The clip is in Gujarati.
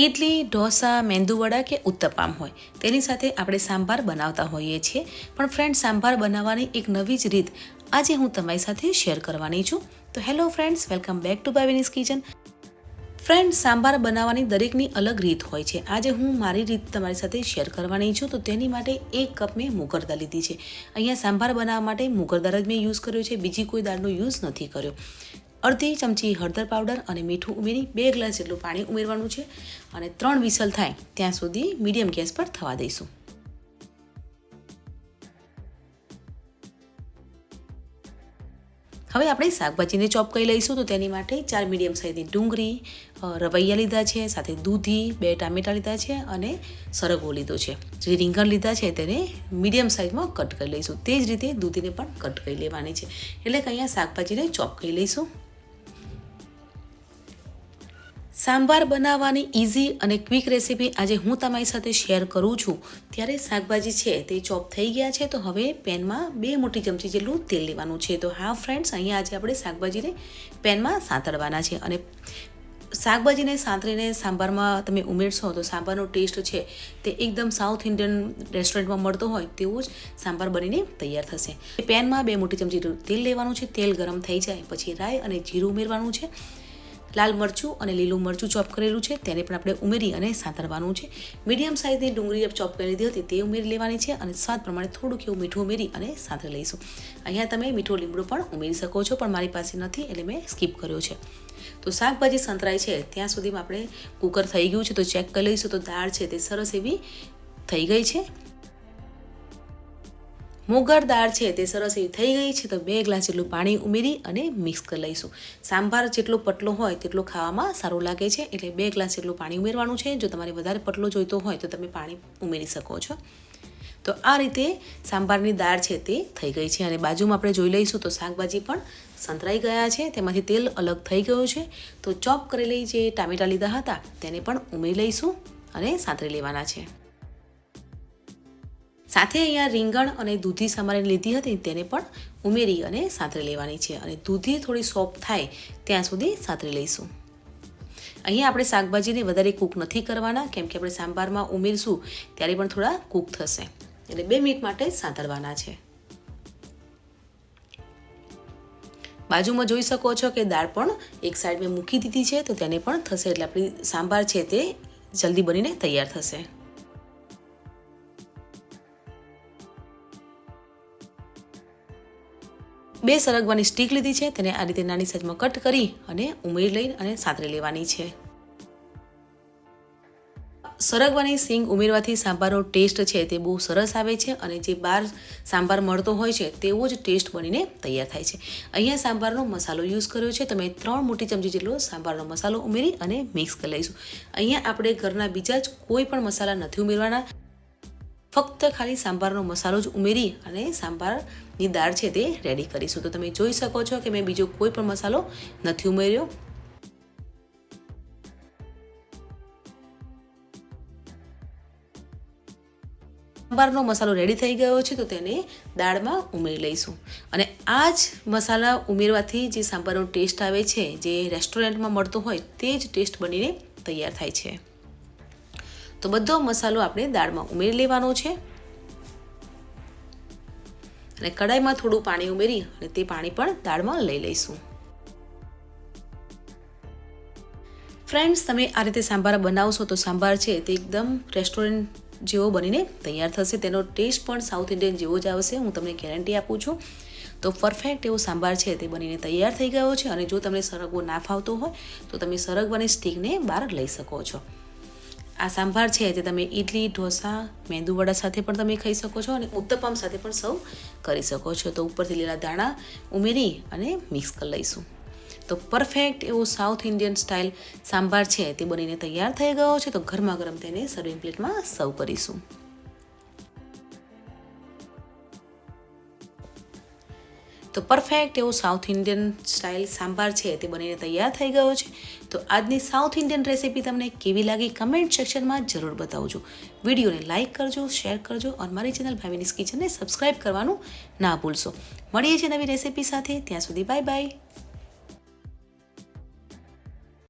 ઇડલી, ઢોસા, મેંદુવડા કે ઉત્તપમ હોય તેની સાથે આપણે સાંભાર બનાવતા હોઈએ છીએ. પણ ફ્રેન્ડ, સાંભાર બનાવવાની એક નવી જ રીત આજે હું તમારી સાથે શેર કરવાની છું. તો hello friends, welcome back to Bhavini's kitchen. Friend, sambar બનાવવાની દરેકની અલગ રીત હોય છે. આજે હું મારી રીત તમારી સાથે શેર કરવાની છું. તો તેની માટે 1 કપ મેં મુગર દાળ લીધી છે. અહીંયા સાંભાર બનાવવા માટે મુગર દાળ જ મેં યુઝ કર્યો છે, બીજી કોઈ દાળનો યુઝ નથી કર્યો. અડધી ચમચી હળદર પાવડર અને મીઠું ઉમેરી 2 ગ્લાસ જેટલું પાણી ઉમેરવાનું છે અને 3 વિસલ થાય ત્યાં સુધી મીડિયમ ગેસ પર થવા દઈશું. હવે આપણે શાકભાજીને ચોપ કરી લઈશું. તો તેની માટે 4 મીડિયમ સાઇઝની ડુંગળી, રવૈયા લીધા છે, સાથે દૂધી, 2 ટામેટા લીધા છે અને સરગવો લીધો છે. જે રીંગણ લીધા છે તેને મીડિયમ સાઇઝમાં કટ કરી લઈશું. તે જ રીતે દૂધીને પણ કટ કરી લેવાની છે. એટલે કે અહીંયા શાકભાજીને ચોપ કરી લઈશું. સાંભાર બનાવવાની ઇઝી અને ક્વિક રેસીપી આજે હું તમારી સાથે શેર કરું છું. ત્યારે શાકભાજી છે તે ચોપ થઈ ગયા છે. તો હવે પેનમાં 2 મોટી ચમચી જેટલું તેલ લેવાનું છે. તો હા ફ્રેન્ડ્સ, અહીંયા આજે આપણે શાકભાજીને પેનમાં સાંતળવાના છે અને શાકભાજીને સાંતળીને સાંભારમાં તમે ઉમેરશો તો સાંભારનો ટેસ્ટ છે તે એકદમ સાઉથ ઇન્ડિયન રેસ્ટોરન્ટમાં મળતો હોય તેવું જ સાંભાર બનીને તૈયાર થશે. પેનમાં 2 મોટી ચમચી તેલ લેવાનું છે. તેલ ગરમ થઈ જાય પછી રાઈ અને જીરું ઉમેરવાનું છે. લાલ મરચું અને લીલું મરચું ચોપ કરેલું છે તેને પણ આપણે ઉમેરી અને સાંતળવાનું છે. મીડિયમ સાઇઝની ડુંગળી ચોપ કરી લીધી હતી તે ઉમેરી લેવાની છે અને સ્વાદ પ્રમાણે થોડુંક એવું મીઠું ઉમેરી અને સાંતળી લઈશું. અહીંયા તમે મીઠો લીમડો પણ ઉમેરી શકો છો, પણ મારી પાસે નથી એટલે મેં સ્કીપ કર્યો છે. તો શાકભાજી સંતરાય છે ત્યાં સુધીમાં આપણે કુકર થઈ ગયું છે. તો ચેક કરી લઈશું. તો દાળ છે તે સરસ એવી થઈ ગઈ છે. મુગર દાળ છે તે સરસ એવી થઈ ગઈ છે. તો 2 ગ્લાસ જેટલું પાણી ઉમેરી અને મિક્સ કરી લઈશું. સાંભાર જેટલો પતલો હોય તેટલો ખાવામાં સારું લાગે છે, એટલે 2 ગ્લાસ જેટલું પાણી ઉમેરવાનું છે. જો તમારે વધારે પતલો જોઈતો હોય તો તમે પાણી ઉમેરી શકો છો. તો આ રીતે સાંભારની દાળ છે તે થઈ ગઈ છે અને બાજુમાં આપણે જોઈ લઈશું તો શાકભાજી પણ સંતરાઈ ગયા છે, તેમાંથી તેલ અલગ થઈ ગયું છે. તો ચોપ કરેલી જે ટામેટા લીધા હતા તેને પણ ઉમેરી લઈશું અને સાંતળી લેવાના છે. સાથે અહીંયા રીંગણ અને દૂધી સમારીને લીધી હતી તેને પણ ઉમેરી અને સાંતળી લેવાની છે અને દૂધી થોડી સોફ્ટ થાય ત્યાં સુધી સાંતળી લઈશું. અહીંયા આપણે શાકભાજીને વધારે કૂક નથી કરવાના, કેમ કે આપણે સાંભારમાં ઉમેરશું ત્યારે પણ થોડા કૂક થશે, એટલે 2 મિનિટ માટે સાંતળવાના છે. બાજુમાં જોઈ શકો છો કે દાળ પણ એક સાઈડ મેં મૂકી દીધી છે, તો તેને પણ થશે એટલે આપણી સાંભાર છે તે જલ્દી બનીને તૈયાર થશે. બે સરગવાની સ્ટીક લીધી છે, તેને આ રીતે નાની સાઈઝમાં કટ કરી અને ઉમેરી લઈ અને સાંતળી લેવાની છે. સરગવાની સિંગ ઉમેરવાથી સાંભારનો ટેસ્ટ છે તે બહુ સરસ આવે છે અને જે બહાર સાંભાર મળતો હોય છે તેવો જ ટેસ્ટ બનીને તૈયાર થાય છે. અહીંયા સાંભારનો મસાલો યુઝ કર્યો છે. તમે 3 મોટી ચમચી જેટલો સાંભારનો મસાલો ઉમેરી અને મિક્સ કરી લઈશું. અહીંયા આપણે ઘરના બીજા જ કોઈ પણ મસાલા નથી ઉમેરવાના, ફક્ત ખાલી સાંભારનો મસાલો જ ઉમેરી અને સાંભારની દાળ છે તે રેડી કરીશું. તો તમે જોઈ શકો છો કે મેં બીજો કોઈ પણ મસાલો નથી ઉમેર્યો. સાંભારનો મસાલો રેડી થઈ ગયો છે, તો તેને દાળમાં ઉમેરી લઈશું અને આ જ મસાલા ઉમેરવાથી જે સાંભારનો ટેસ્ટ આવે છે જે રેસ્ટોરન્ટમાં મળતો હોય તે જ ટેસ્ટ બનીને તૈયાર થાય છે. તો બધો મસાલો આપણે દાળમાં ઉમેરી લેવાનો છે અને કડાઈમાં થોડું પાણી ઉમેરી અને તે પાણી પણ દાળમાં લઈ લઈશું. ફ્રેન્ડ્સ, તમે આ રીતે સાંભાર બનાવશો તો સાંભાર છે તે એકદમ રેસ્ટોરન્ટ જેવો બનીને તૈયાર થશે. તેનો ટેસ્ટ પણ સાઉથ ઇન્ડિયન જેવો જ આવશે, હું તમને ગેરંટી આપું છું. તો પરફેક્ટ એવો સાંભાર છે તે બનીને તૈયાર થઈ ગયો છે અને જો તમને સરગવો ના ફાવતો હોય તો તમે સરગવાની સ્ટીકને બહાર લઈ શકો છો. આ સાંભાર છે તે તમે ઇડલી, ઢોસા, મેંદુવડા સાથે પણ તમે ખાઈ શકો છો અને ઉત્તપમ સાથે પણ સર્વ કરી શકો છો. તો ઉપરથી લીલા દાણા ઉમેરી અને મિક્સ કરી લઈશું. તો પરફેક્ટ એવો સાઉથ ઇન્ડિયન સ્ટાઇલ સાંભાર છે તે બનીને તૈયાર થઈ ગયો છે. તો ગરમા ગરમ તેને સર્વિંગ પ્લેટમાં સર્વ કરીશું. તો પરફેક્ટ એવો સાઉથ ઇન્ડિયન સ્ટાઇલ સાંભાર છે તે બનીને તૈયાર થઈ ગયો છે. તો આજની સાઉથ ઇન્ડિયન રેસીપી તમને કેવી લાગી કમેન્ટ સેક્શનમાં જરૂર બતાવજો. વિડીયોને લાઇક કરજો, શેર કરજો અને મારી ચેનલ ભાવિનીસ કિચનને સબસ્ક્રાઈબ કરવાનું ના ભૂલશો. મળીએ છીએ નવી રેસીપી સાથે. ત્યાં સુધી બાય બાય.